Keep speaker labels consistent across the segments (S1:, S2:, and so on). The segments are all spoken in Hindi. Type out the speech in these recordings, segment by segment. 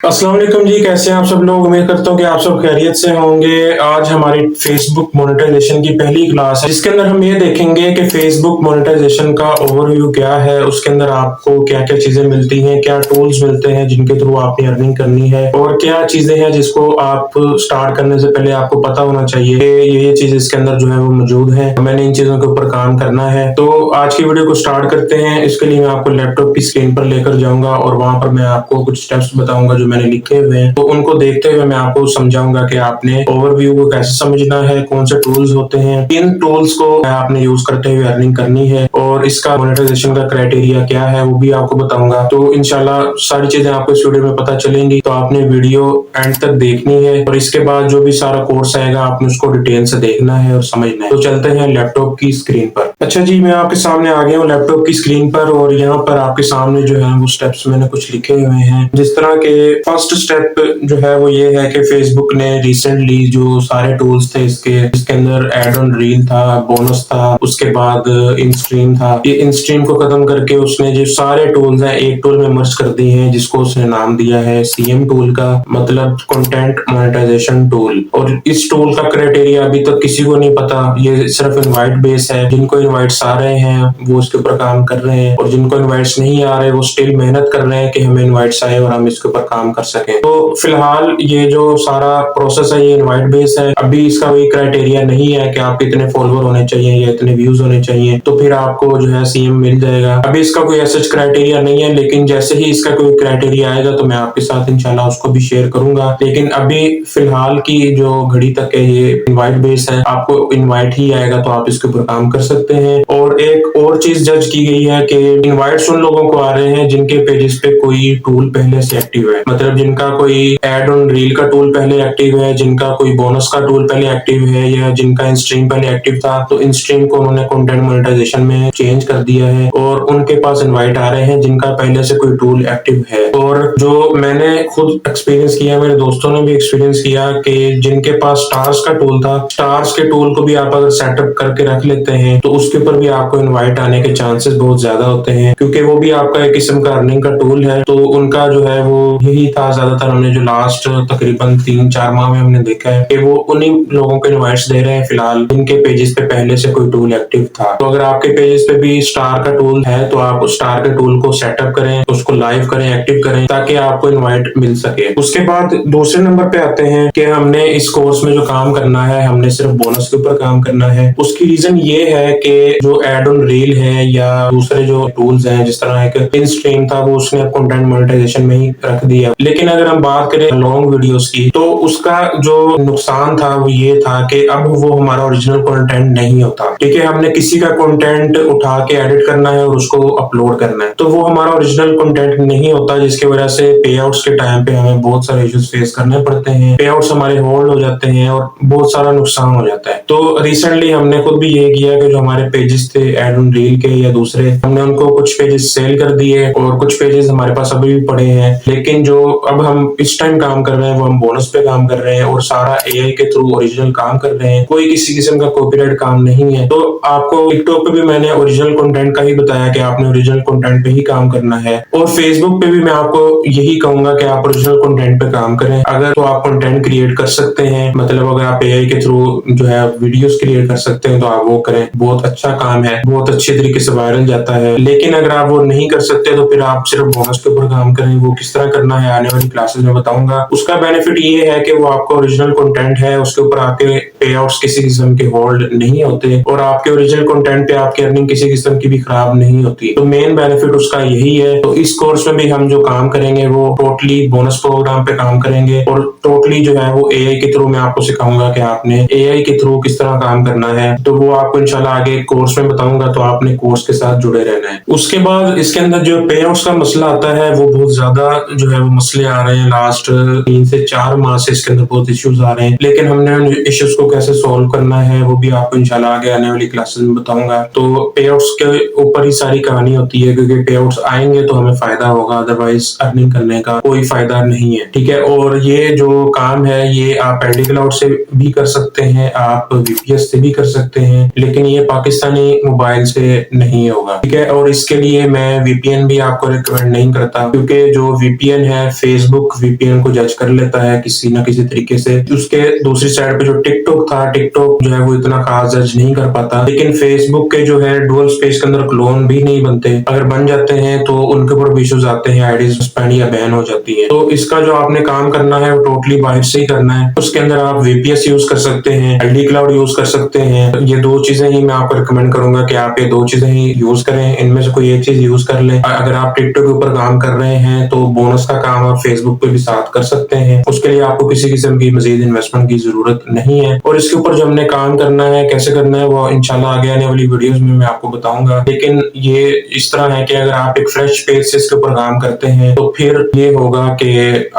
S1: अस्सलाम वालेकुम जी, कैसे हैं आप सब लोग। उम्मीद करता हूँ कि आप सब खैरियत से होंगे। आज हमारी फेसबुक मोनेटाइजेशन की पहली क्लास है जिसके अंदर हम ये देखेंगे कि फेसबुक मोनेटाइजेशन का ओवरव्यू क्या है, उसके अंदर आपको क्या क्या चीजें मिलती हैं, क्या टूल्स मिलते हैं जिनके थ्रू आपने अर्निंग करनी है, और क्या चीजें हैं जिसको आप स्टार्ट करने से पहले आपको पता होना चाहिए कि ये चीज इसके अंदर जो है वो मौजूद है। मैंने इन चीजों के ऊपर काम करना है। तो आज की वीडियो को स्टार्ट करते हैं। इसके लिए मैं आपको लैपटॉप की स्क्रीन पर लेकर जाऊंगा और वहां पर मैं आपको कुछ स्टेप्स बताऊंगा जो मैंने लिखे हुए हैं। तो उनको देखते हुए मैं आपको समझाऊंगा कि आपने ओवरव्यू को कैसे समझना है, कौन से टूल्स होते हैं, किन टूल्स को आपने यूज करते हुए अर्निंग करनी है, और इसका मोनेटाइजेशन का क्राइटेरिया क्या है वो भी आपको बताऊंगा। तो इंशाल्लाह सारी चीजें आपको इस वीडियो में पता चलेंगी। तो आपने वीडियो एंड तक देखनी है और इसके बाद जो भी सारा कोर्स आएगा आपने उसको डिटेल से देखना है और समझना है। तो चलते हैं लैपटॉप की स्क्रीन पर। अच्छा जी, मैं आपके सामने आ गया हूँ लैपटॉप की स्क्रीन पर, और यहाँ पर आपके सामने जो है वो स्टेप्स मैंने कुछ लिखे हुए हैं। जिस तरह के फर्स्ट स्टेप जो है वो ये है कि फेसबुक ने रिसेंटली जो सारे टूल्स थे इसके अंदर एड ऑन रील था, बोनस था, उसके बाद इन स्ट्रीम था। ये इन स्ट्रीम को खत्म करके उसने जो सारे टूल्स हैं एक टूल में मर्ज कर दिए हैं जिसको उसने नाम दिया है सीएम टूल का, मतलब कंटेंट मोनेटाइजेशन टूल। और इस टूल का क्राइटेरिया अभी तक किसी को नहीं पता। ये सिर्फ इनवाइट बेस है। जिनको इनवाइट्स आ रहे हैं वो इसके ऊपर काम कर रहे हैं, और जिनको इनवाइट्स नहीं आ रहे वो स्टिल मेहनत कर रहे हैं कि हमें इनवाइट्स आए और हम इसके ऊपर काम कर सकें। तो फिलहाल ये जो सारा प्रोसेस है ये इनवाइट बेस है। अभी इसका कोई क्राइटेरिया नहीं है कि आपके इतने फॉलोअर होने चाहिए या इतने व्यूज होने चाहिए तो फिर आपको जो है सीएम मिल जाएगा। अभी इसका कोई ऐसा क्राइटेरिया नहीं है, लेकिन जैसे ही इसका कोई क्राइटेरिया आएगा तो मैं आपके साथ इंशाल्लाह उसको भी शेयर करूंगा। लेकिन अभी फिलहाल की जो घड़ी तक है ये इनवाइट बेस है। आपको इनवाइट ही आएगा तो आप इसके ऊपर काम कर सकते हैं। और एक और चीज जज की गई है कि इनवाइट्स उन लोगों को आ रहे हैं जिनके पेजेस पे कोई टूल पहले से एक्टिव है, मतलब जिनका कोई एड ऑन रील का टूल पहले एक्टिव है, जिनका कोई बोनस का टूल पहले एक्टिव है, या जिनका इंस्ट्रीम पहले एक्टिव था तो इंस्ट्रीम को उन्होंने कंटेंट मोनेटाइजेशन में चेंज कर दिया है और उनके पास इनवाइट आ रहे हैं जिनका पहले से कोई टूल एक्टिव है। और जो मैंने खुद एक्सपीरियंस किया, मेरे दोस्तों ने भी एक्सपीरियंस किया कि जिनके पास स्टार्स का टूल था, स्टार्स के टूल को भी आप अगर सेटअप करके रख लेते हैं तो उसके ऊपर भी आपको इनवाइट आने के चांसेस बहुत ज्यादा होते हैं, क्योंकि वो भी आपका एक किस्म का अर्निंग का टूल है। तो उनका जो है वो यही था। ज्यादातर हमने जो लास्ट तकरीबन 3-4 माह में हमने देखा है कि वो उन्हीं लोगों को इनवाइट्स दे रहे हैं फिलहाल जिनके पेजेस पे पहले से कोई टूल एक्टिव था। तो अगर आपके पेजेस पे भी स्टार का टूल है तो आप उस स्टार के टूल को सेटअप करें, उसको लाइव करें, एक्टिव करें, ताकि आपको इनवाइट मिल सके। उसके बाद दूसरे नंबर पे आते हैं कि हमने इस कोर्स में जो काम करना है हमने सिर्फ बोनस के ऊपर काम करना है। उसकी रीजन ये है कि जो एड ऑन रील है या दूसरे जो टूल्स हैं, जिस तरह एक इन स्ट्रीम था वो उसने कंटेंट मोनेटाइजेशन में ही रख दिया। लेकिन अगर हम बात करें लॉन्ग वीडियोस की तो उसका जो नुकसान था वो ये था कि अब वो हमारा ओरिजिनल कंटेंट नहीं होता। ठीक है, हमने किसी का कंटेंट उठा के एडिट करना है और उसको अपलोड करना है तो वो हमारा ओरिजिनल कंटेंट नहीं होता, जिसकी वजह से पे आउट्स के टाइम पे हमें बहुत सारे इश्यूज फेस करने पड़ते हैं। पे आउट्स हमारे होल्ड हो जाते हैं और बहुत सारा नुकसान हो जाता है। तो रिसेंटली हमने खुद भी ये किया कि जो हमारे पेजेस थे एड ऑन रील के या दूसरे, हमने उनको कुछ पेजेस सेल कर दिए और कुछ पेजेस हमारे पास अभी भी पड़े हैं। लेकिन जो अब हम इस टाइम काम कर रहे हैं वो हम बोनस पे काम कर रहे हैं और सारा एआई के थ्रू ओरिजिनल काम कर रहे हैं। कोई किसी किस्म का कॉपीराइट काम नहीं है। तो आपको टिकटॉक पे भी मैंने ओरिजिनल कंटेंट का ही बताया कि आपने ओरिजिनल कंटेंट पे ही काम करना है, और फेसबुक पे भी मैं आपको यही कहूंगा कि आप ओरिजिनल कंटेंट पे काम करें। अगर तो आप कंटेंट क्रिएट कर सकते हैं, मतलब अगर आप एआई के थ्रू जो है वीडियोस क्रिएट कर सकते हैं तो आप वो करें। बहुत अच्छा काम है, बहुत अच्छे तरीके से वायरल जाता है। लेकिन अगर आप वो नहीं कर सकते तो फिर आप सिर्फ बोनस के ऊपर काम करें। वो किस तरह करना है आने वाली क्लासेस में बताऊंगा। उसका बेनिफिट ये है कि वो आपका ओरिजिनल कंटेंट है, उसके ऊपर आपके पे आउट्स किसी किस्म के होल्ड नहीं होते और आपके ओरिजिनल कंटेंट पे आपकी अर्निंग किसी किस्म की भी खराब नहीं होती। तो मेन बेनिफिट उसका यही है। तो इस कोर्स में भी हम जो काम करेंगे वो टोटली बोनस प्रोग्राम पे काम करेंगे और टोटली जो है वो एआई के थ्रू मैं आपको सिखाऊंगा कि आपने एआई के थ्रू किस तरह काम करना है। तो वो आपको इंशाल्लाह आगे कोर्स में बताऊंगा, तो आपने कोर्स के साथ जुड़े रहना है। उसके बाद इसके अंदर जो पे आउट्स का मसला आता है वो बहुत ज्यादा जो है वो मसले आ रहे हैं। लास्ट 3 से 4 माह से इसके अंदर बहुत इश्यूज आ रहे हैं, लेकिन हमने उन इश्यूज को कैसे सॉल्व करना है वो भी आपको इंशाल्लाह आगे आने वाली क्लासेस में बताऊंगा। तो पे आउट्स के ऊपर ही सारी कहानी होती है, क्योंकि पे आउट्स आएंगे तो हमें फायदा होगा, अदरवाइज अर्निंग करने का कोई फायदा नहीं है। ठीक है, और ये जो काम है ये आप एडी क्लाउड से भी कर सकते हैं, आप वीपीएस से भी कर सकते हैं, लेकिन ये पाकिस्तानी मोबाइल से नहीं होगा। ठीक है, और इसके लिए मैं वीपीएन भी आपको रिकमेंड नहीं करता, क्योंकि जो वीपीएन है फेसबुक वीपीएन को जज कर लेता है किसी ना किसी तरीके से। उसके दूसरी साइड पे जो टिकटॉक था, टिकटॉक जो है वो इतना खास जज नहीं कर पाता। लेकिन फेसबुक के जो है डुअल स्पेस के अंदर क्लोन भी नहीं बनते, अगर बन जाते हैं तो उनके ऊपर भी इश्यूज आते हैं, आईडी सस्पेंड या बैन हो जाती है। तो इसका जो आपने काम करना है वो टोटली बाहर से ही करना है। उसके अंदर आप वीपीएस यूज कर सकते हैं, एलडी क्लाउड यूज कर सकते हैं। ये दो चीजें ही मैं आपको रिकमेंड करूंगा कि आप ये दो चीजें ही यूज करें, इनमें से कोई एक चीज यूज कर लें। अगर आप टिकटॉक के ऊपर काम कर रहे हैं तो बोनस का काम आप फेसबुक पे भी साथ कर सकते हैं। उसके लिए आपको किसी किस्म की मजीद इन्वेस्टमेंट की जरूरत नहीं है। और इसके ऊपर जो हमने काम करना है, कैसे करना है, वो इंशाल्लाह आगे आने वाली वीडियोस में मैं आपको बताऊंगा। लेकिन ये इस तरह है कि अगर आप एक फ्रेश पेज से इसके ऊपर काम करते हैं तो फिर ये होगा कि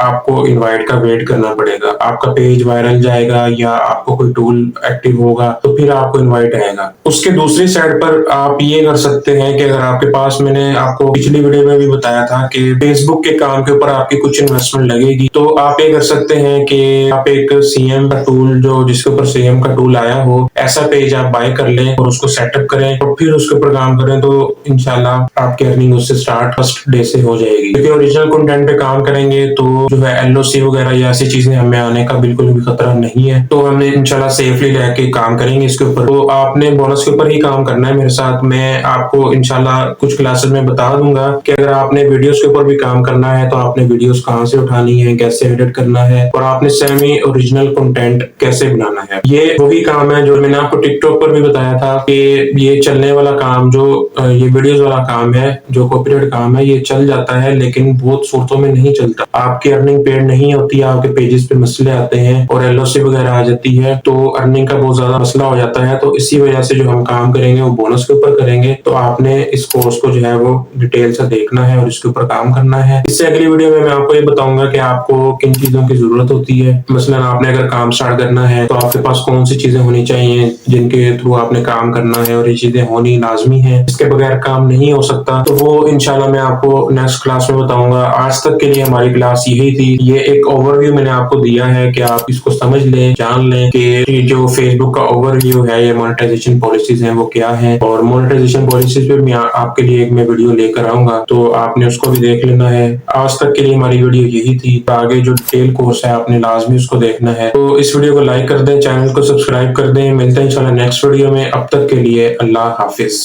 S1: आपको इनवाइट का वेट करना पड़ेगा। आपका पेज वायरल जाएगा या आपको कोई टूल एक्टिव होगा तो फिर आपको इनवाइट आएगा। उसके दूसरी साइड पर आप ये कर सकते हैं कि अगर आपके पास, मैंने आपको पिछली वीडियो में भी बताया था कि फेसबुक के काम के ऊपर आपकी कुछ इन्वेस्टमेंट लगेगी, तो आप ये कर सकते हैं कि आप एक सीएम का टूल, जो जिसके ऊपर सीएम का टूल आया हो, ऐसा पेज आप बाय कर लें और उसको सेटअप करें और फिर उसके ऊपर काम करें, तो इंशाल्लाह आपकी अर्निंग उससे स्टार्ट फर्स्ट डे से हो जाएगी। क्योंकि ओरिजिनल कंटेंट पे काम करेंगे तो जो है एलओसी वगैरह या ऐसी चीजें हमें आने का बिल्कुल भी खतरा नहीं है। तो हमने इंशाल्लाह सेफली रह के काम करेंगे इसके ऊपर। तो आपने बोनस के ऊपर ही काम करना है मेरे साथ। मैं आपको इंशाल्लाह कुछ क्लासेस में बता दूंगा कि अगर आपने वीडियोस के ऊपर भी काम करना है तो आपने वीडियोस कहाँ से उठानी है, कैसे एडिट करना है और आपने सेमी ओरिजिनल कंटेंट कैसे बनाना है। ये वही काम है जो मैंने आपको टिकटॉक पर भी बताया था कि ये चलने वाला काम, जो ये वीडियोस वाला काम है, जो कॉपीराइट काम है, ये चल जाता है लेकिन बहुत सूरतों में नहीं चलता। आपकी अर्निंग पेड नहीं होती, आपके पेजेस पे मसले आते हैं और एलओसी वगैरह आ जाती है, तो अर्निंग का बहुत ज्यादा मसला हो जाता है। तो इसी वजह से जो हम काम करेंगे वो बोनस के ऊपर करेंगे। तो आपने इस कोर्स को जो है वो डिटेल से देखना है और इसके ऊपर काम करना है। इससे अगली वीडियो में मैं आपको ये बताऊंगा कि आपको किन चीजों की जरूरत होती है। मसलन आपने अगर काम स्टार्ट करना है तो आपके पास कौन सी चीजें होनी चाहिए जिनके थ्रू आपने काम करना है, और ये चीजें होनी लाजमी है, इसके बगैर काम नहीं हो सकता। तो वो इंशाल्लाह मैं आपको नेक्स्ट क्लास में बताऊंगा। आज तक के लिए हमारी क्लास यही थी। ये एक ओवरव्यू मैंने आपको दिया है कि आप इसको समझ लें, जान लें कि जो फेसबुक का ओवरव्यू है, ये मोनेटाइजेशन पॉलिसीज हैं वो क्या है, और मोनेटाइजेशन पॉलिसीज पे मैं आपके लिए एक वीडियो लेकर आऊंगा, तो आपने उसको भी देख लेना है। आज तक के लिए हमारी वीडियो यही थी। तो आगे जो डिटेल कोर्स है आपने लाजमी उसको देखना है। तो इस वीडियो को लाइक कर दें, चैनल को सब्सक्राइब कर दें। मिलते हैं इंशाल्लाह नेक्स्ट वीडियो में। अब तक के लिए अल्लाह हाफिज।